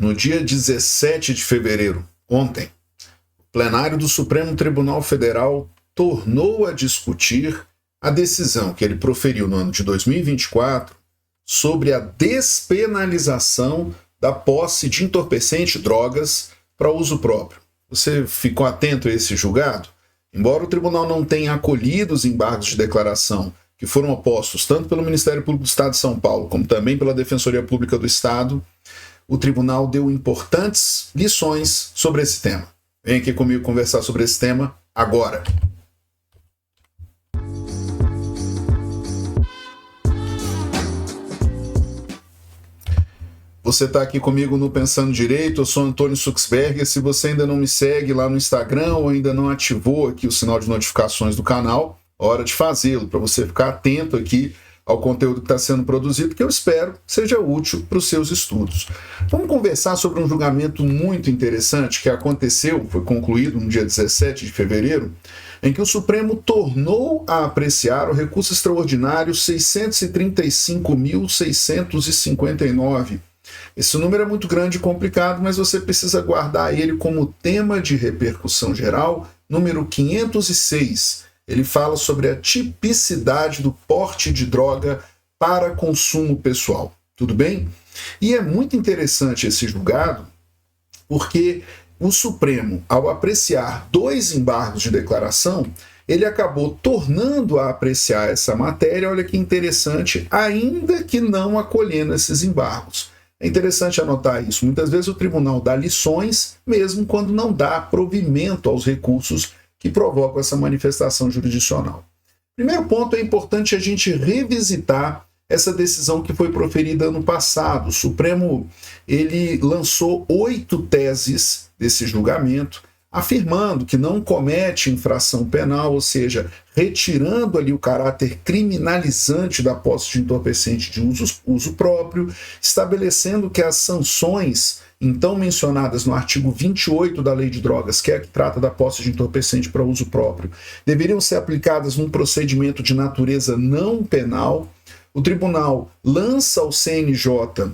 no dia 17 de fevereiro, ontem, o plenário do Supremo Tribunal Federal tornou a discutir a decisão que ele proferiu no ano de 2024 sobre a despenalização da posse de entorpecente e drogas para uso próprio. Você ficou atento a esse julgado? Embora o tribunal não tenha acolhido os embargos de declaração que foram opostos tanto pelo Ministério Público do Estado de São Paulo como também pela Defensoria Pública do Estado, o tribunal deu importantes lições sobre esse tema. Vem aqui comigo conversar sobre esse tema agora. Você está aqui comigo no Pensando Direito, eu sou Antônio Suxberger. Se você ainda não me segue lá no Instagram ou ainda não ativou aqui o sinal de notificações do canal, hora de fazê-lo, para você ficar atento aqui ao conteúdo que está sendo produzido, que eu espero seja útil para os seus estudos. Vamos conversar sobre um julgamento muito interessante que aconteceu, foi concluído no dia 17 de fevereiro, em que o Supremo tornou a apreciar o recurso extraordinário 635.659. Esse número é muito grande e complicado, mas você precisa guardar ele como tema de repercussão geral, número 506. Ele fala sobre a tipicidade do porte de droga para consumo pessoal. Tudo bem? E é muito interessante esse julgado, porque o Supremo, ao apreciar 2 embargos de declaração, ele acabou tornando a apreciar essa matéria, olha que interessante, ainda que não acolhendo esses embargos. É interessante anotar isso. Muitas vezes o tribunal dá lições, mesmo quando não dá provimento aos recursos que provocam essa manifestação jurisdicional. Primeiro ponto, é importante a gente revisitar essa decisão que foi proferida ano passado. O Supremo ele lançou 8 teses desse julgamento, afirmando que não comete infração penal, ou seja, retirando ali o caráter criminalizante da posse de entorpecente de uso próprio, estabelecendo que as sanções então mencionadas no artigo 28 da Lei de Drogas, que é a que trata da posse de entorpecente para uso próprio, deveriam ser aplicadas num procedimento de natureza não penal. O tribunal lança ao CNJ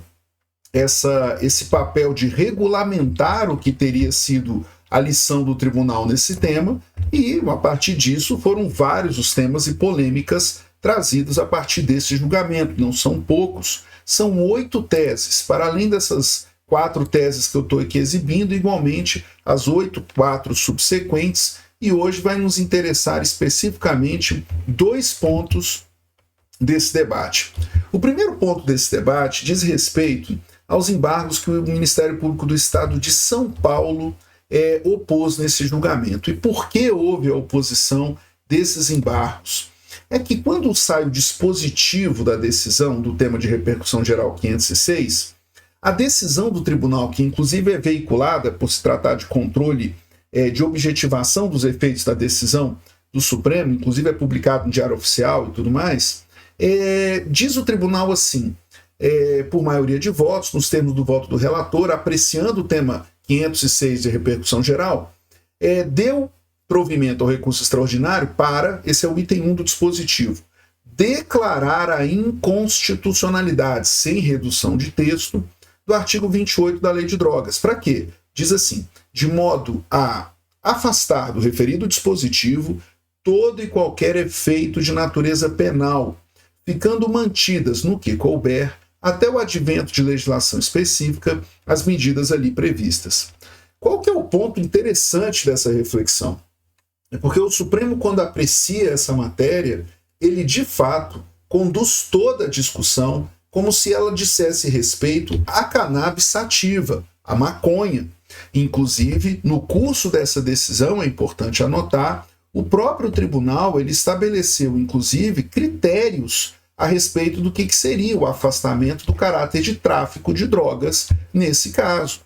esse papel de regulamentar o que teria sido a lição do tribunal nesse tema, e a partir disso foram vários os temas e polêmicas trazidos a partir desse julgamento. Não são poucos, são 8 teses, para além dessas 4 teses que eu estou aqui exibindo, igualmente as 4 subsequentes, e hoje vai nos interessar especificamente 2 pontos desse debate. O primeiro ponto desse debate diz respeito aos embargos que o Ministério Público do Estado de São Paulo opôs nesse julgamento. E por que houve a oposição desses embargos? É que quando sai o dispositivo da decisão do tema de repercussão geral 506, a decisão do tribunal, que inclusive é veiculada por se tratar de controle de objetivação dos efeitos da decisão do Supremo, inclusive é publicado no Diário Oficial e tudo mais, diz o tribunal assim, por maioria de votos, nos termos do voto do relator, apreciando o tema 506 de repercussão geral, deu provimento ao recurso extraordinário para, esse é o item 1 do dispositivo, declarar a inconstitucionalidade, sem redução de texto, do artigo 28 da Lei de Drogas. Para quê? Diz assim, de modo a afastar do referido dispositivo todo e qualquer efeito de natureza penal, ficando mantidas no que couber, até o advento de legislação específica, as medidas ali previstas. Qual que é o ponto interessante dessa reflexão? É porque o Supremo, quando aprecia essa matéria, ele de fato conduz toda a discussão como se ela dissesse respeito à cannabis sativa, à maconha. Inclusive, no curso dessa decisão, é importante anotar, o próprio tribunal ele estabeleceu, inclusive, critérios a respeito do que seria o afastamento do caráter de tráfico de drogas nesse caso.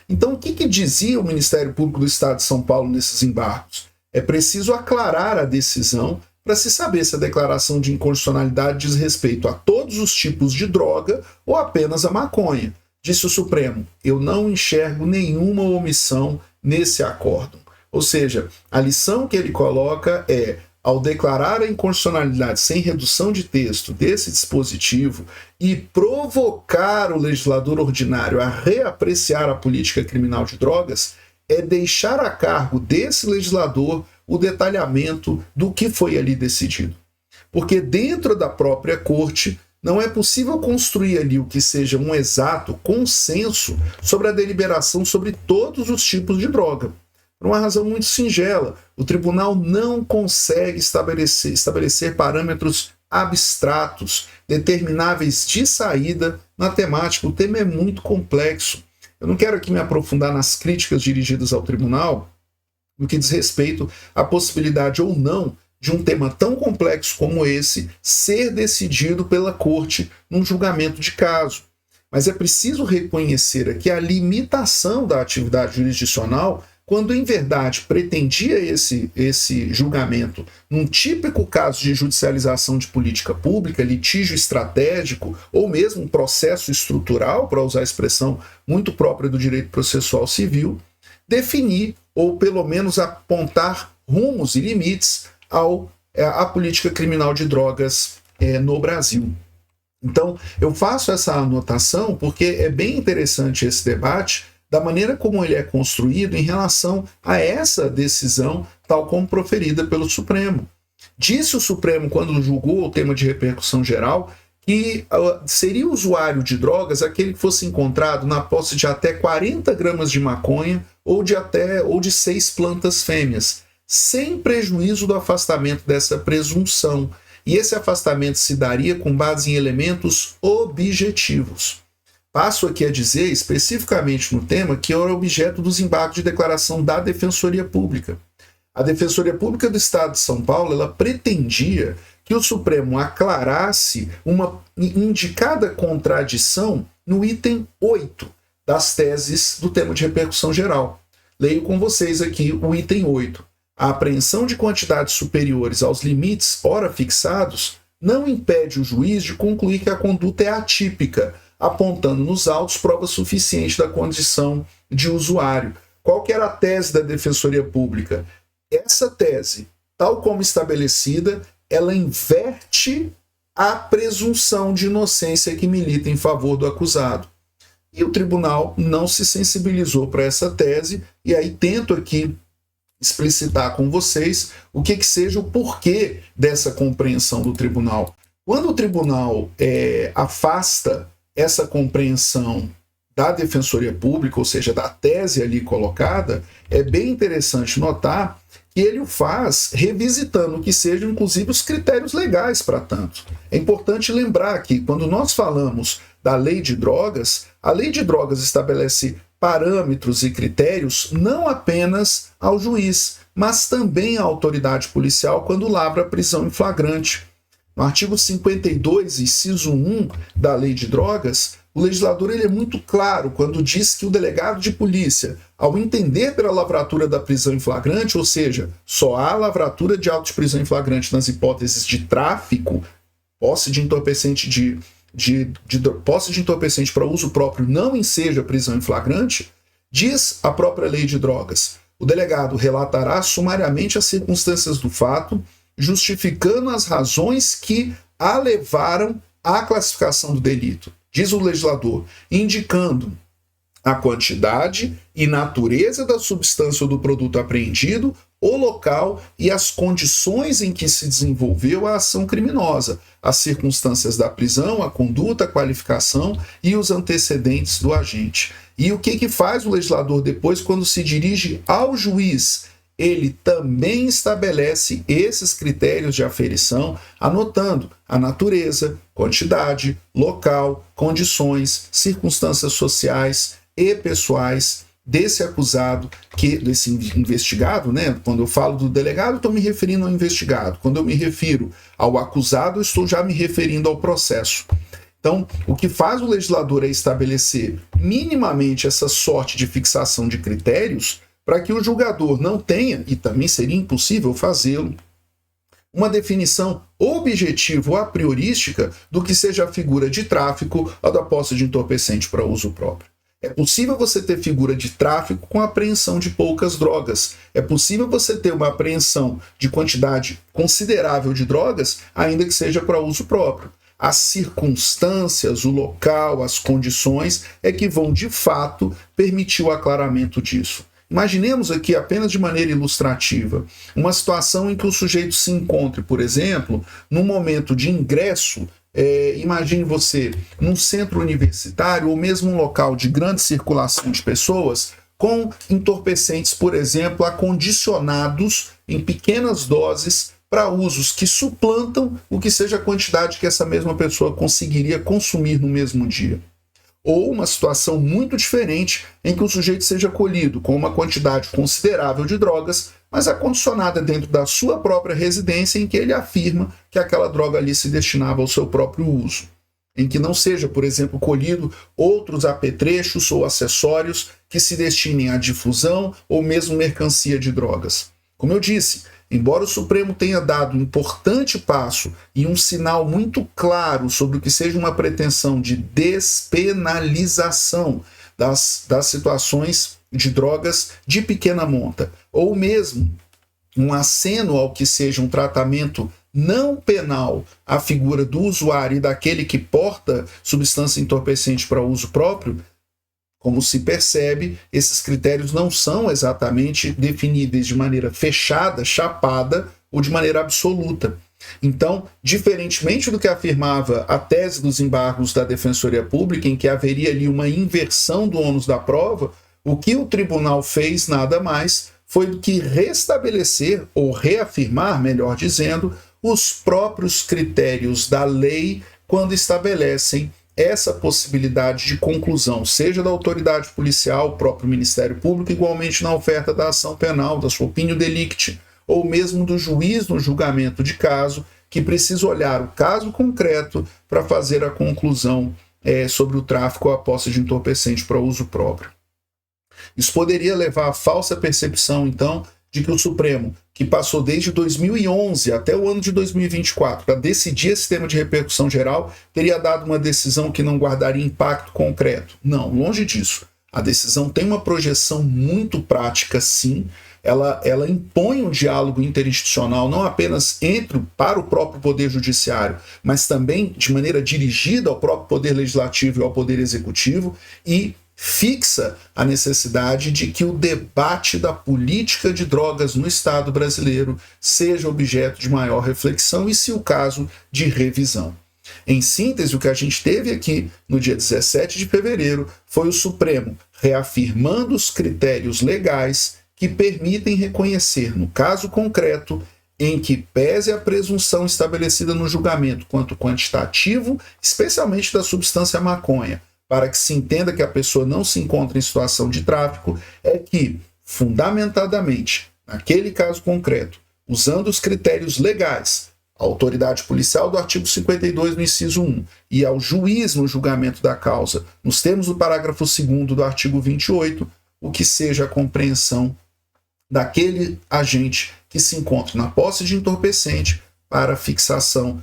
Então, o que dizia o Ministério Público do Estado de São Paulo nesses embargos? É preciso aclarar a decisão para se saber se a declaração de inconstitucionalidade diz respeito a todos os tipos de droga ou apenas a maconha. Disse o Supremo, eu não enxergo nenhuma omissão nesse acórdão. Ou seja, a lição que ele coloca é, ao declarar a inconstitucionalidade sem redução de texto desse dispositivo e provocar o legislador ordinário a reapreciar a política criminal de drogas, é deixar a cargo desse legislador o detalhamento do que foi ali decidido. Porque dentro da própria corte não é possível construir ali o que seja um exato consenso sobre a deliberação sobre todos os tipos de droga. Por uma razão muito singela, o tribunal não consegue estabelecer parâmetros abstratos, determináveis de saída na temática. O tema é muito complexo. Eu não quero aqui me aprofundar nas críticas dirigidas ao tribunal, no que diz respeito à possibilidade ou não de um tema tão complexo como esse ser decidido pela corte num julgamento de caso. Mas é preciso reconhecer aqui a limitação da atividade jurisdicional quando em verdade pretendia esse julgamento num típico caso de judicialização de política pública, litígio estratégico ou mesmo um processo estrutural, para usar a expressão muito própria do direito processual civil, definir ou pelo menos apontar rumos e limites à política criminal de drogas no Brasil. Então, eu faço essa anotação porque é bem interessante esse debate da maneira como ele é construído em relação a essa decisão, tal como proferida pelo Supremo. Disse o Supremo, quando julgou o tema de repercussão geral, que seria usuário de drogas aquele que fosse encontrado na posse de até 40 gramas de maconha ou de 6 plantas fêmeas, sem prejuízo do afastamento dessa presunção. E esse afastamento se daria com base em elementos objetivos. Passo aqui a dizer, especificamente no tema, que era objeto dos embargos de declaração da Defensoria Pública. A Defensoria Pública do Estado de São Paulo, ela pretendia que o Supremo aclarasse uma indicada contradição no item 8 das teses do tema de repercussão geral. Leio com vocês aqui o item 8. A apreensão de quantidades superiores aos limites ora fixados não impede o juiz de concluir que a conduta é atípica, apontando nos autos prova suficiente da condição de usuário. Qual que era a tese da Defensoria Pública? Essa tese, tal como estabelecida, ela inverte a presunção de inocência que milita em favor do acusado. E o tribunal não se sensibilizou para essa tese, e aí tento aqui explicitar com vocês o que seja o porquê dessa compreensão do tribunal. Quando o tribunal afasta essa compreensão da Defensoria Pública, ou seja, da tese ali colocada, é bem interessante notar que ele o faz revisitando o que sejam, inclusive, os critérios legais para tanto. É importante lembrar que, quando nós falamos da lei de drogas, a lei de drogas estabelece parâmetros e critérios não apenas ao juiz, mas também à autoridade policial quando lavra a prisão em flagrante. No artigo 52, inciso 1 da Lei de Drogas, o legislador ele é muito claro quando diz que o delegado de polícia, ao entender pela lavratura da prisão em flagrante, ou seja, só há lavratura de auto de prisão em flagrante nas hipóteses de tráfico, posse de entorpecente posse de entorpecente para uso próprio não enseja prisão em flagrante, diz a própria Lei de Drogas. O delegado relatará sumariamente as circunstâncias do fato, justificando as razões que a levaram à classificação do delito. Diz o legislador, indicando a quantidade e natureza da substância ou do produto apreendido, o local e as condições em que se desenvolveu a ação criminosa, as circunstâncias da prisão, a conduta, a qualificação e os antecedentes do agente. E o que faz o legislador depois quando se dirige ao juiz? Ele também estabelece esses critérios de aferição, anotando a natureza, quantidade, local, condições, circunstâncias sociais e pessoais desse acusado, desse investigado, né? Quando eu falo do delegado, estou me referindo ao investigado. Quando eu me refiro ao acusado, eu estou já me referindo ao processo. Então, o que faz o legislador é estabelecer minimamente essa sorte de fixação de critérios para que o julgador não tenha, e também seria impossível fazê-lo, uma definição objetiva ou a priorística do que seja a figura de tráfico ou da posse de entorpecente para uso próprio. É possível você ter figura de tráfico com apreensão de poucas drogas. É possível você ter uma apreensão de quantidade considerável de drogas, ainda que seja para uso próprio. As circunstâncias, o local, as condições é que vão, de fato, permitir o aclaramento disso. Imaginemos aqui, apenas de maneira ilustrativa, uma situação em que o sujeito se encontre, por exemplo, num momento de ingresso. Imagine você num centro universitário ou mesmo um local de grande circulação de pessoas com entorpecentes, por exemplo, acondicionados em pequenas doses para usos que suplantam o que seja a quantidade que essa mesma pessoa conseguiria consumir no mesmo dia. Ou uma situação muito diferente em que o sujeito seja colhido com uma quantidade considerável de drogas, mas acondicionada dentro da sua própria residência, em que ele afirma que aquela droga ali se destinava ao seu próprio uso. Em que não seja, por exemplo, colhido outros apetrechos ou acessórios que se destinem à difusão ou mesmo mercancia de drogas. Como eu disse, embora o Supremo tenha dado um importante passo e um sinal muito claro sobre o que seja uma pretensão de despenalização das situações de drogas de pequena monta, ou mesmo um aceno ao que seja um tratamento não penal à figura do usuário e daquele que porta substância entorpecente para uso próprio, como se percebe, esses critérios não são exatamente definíveis de maneira fechada, chapada ou de maneira absoluta. Então, diferentemente do que afirmava a tese dos embargos da Defensoria Pública, em que haveria ali uma inversão do ônus da prova, o que o tribunal fez nada mais foi do que restabelecer, ou reafirmar, melhor dizendo, os próprios critérios da lei quando estabelecem essa possibilidade de conclusão, seja da autoridade policial, o próprio Ministério Público, igualmente na oferta da ação penal, da sua opinião delicti, ou mesmo do juiz no julgamento de caso, que precisa olhar o caso concreto para fazer a conclusão sobre o tráfico ou a posse de entorpecente para uso próprio. Isso poderia levar à falsa percepção, então, de que o Supremo, que passou desde 2011 até o ano de 2024 para decidir esse tema de repercussão geral, teria dado uma decisão que não guardaria impacto concreto. Não, longe disso. A decisão tem uma projeção muito prática, sim. Ela impõe um diálogo interinstitucional, não apenas para o próprio Poder Judiciário, mas também de maneira dirigida ao próprio Poder Legislativo e ao Poder Executivo, e fixa a necessidade de que o debate da política de drogas no Estado brasileiro seja objeto de maior reflexão e, se o caso, de revisão. Em síntese, o que a gente teve aqui no dia 17 de fevereiro foi o Supremo reafirmando os critérios legais que permitem reconhecer, no caso concreto, em que pese a presunção estabelecida no julgamento quanto quantitativo, especialmente da substância maconha, para que se entenda que a pessoa não se encontra em situação de tráfico, é que, fundamentadamente, naquele caso concreto, usando os critérios legais, a autoridade policial do artigo 52, no inciso 1, e ao juiz no julgamento da causa, nos termos do parágrafo 2º do artigo 28, o que seja a compreensão daquele agente que se encontra na posse de entorpecente para a fixação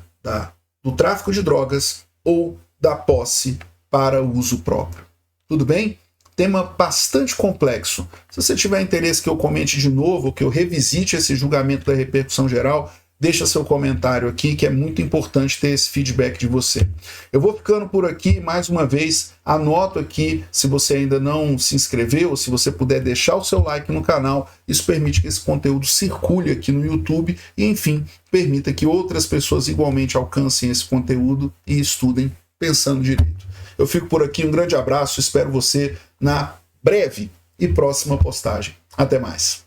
do tráfico de drogas ou da posse para uso próprio. Tudo bem? Tema bastante complexo. Se você tiver interesse que eu comente de novo, que eu revisite esse julgamento da repercussão geral, deixa seu comentário aqui, que é muito importante ter esse feedback de você. Eu vou ficando por aqui, mais uma vez, anoto aqui, se você ainda não se inscreveu, ou se você puder deixar o seu like no canal, isso permite que esse conteúdo circule aqui no YouTube e, enfim, permita que outras pessoas igualmente alcancem esse conteúdo e estudem pensando direito. Eu fico por aqui, um grande abraço, espero você na breve e próxima postagem. Até mais.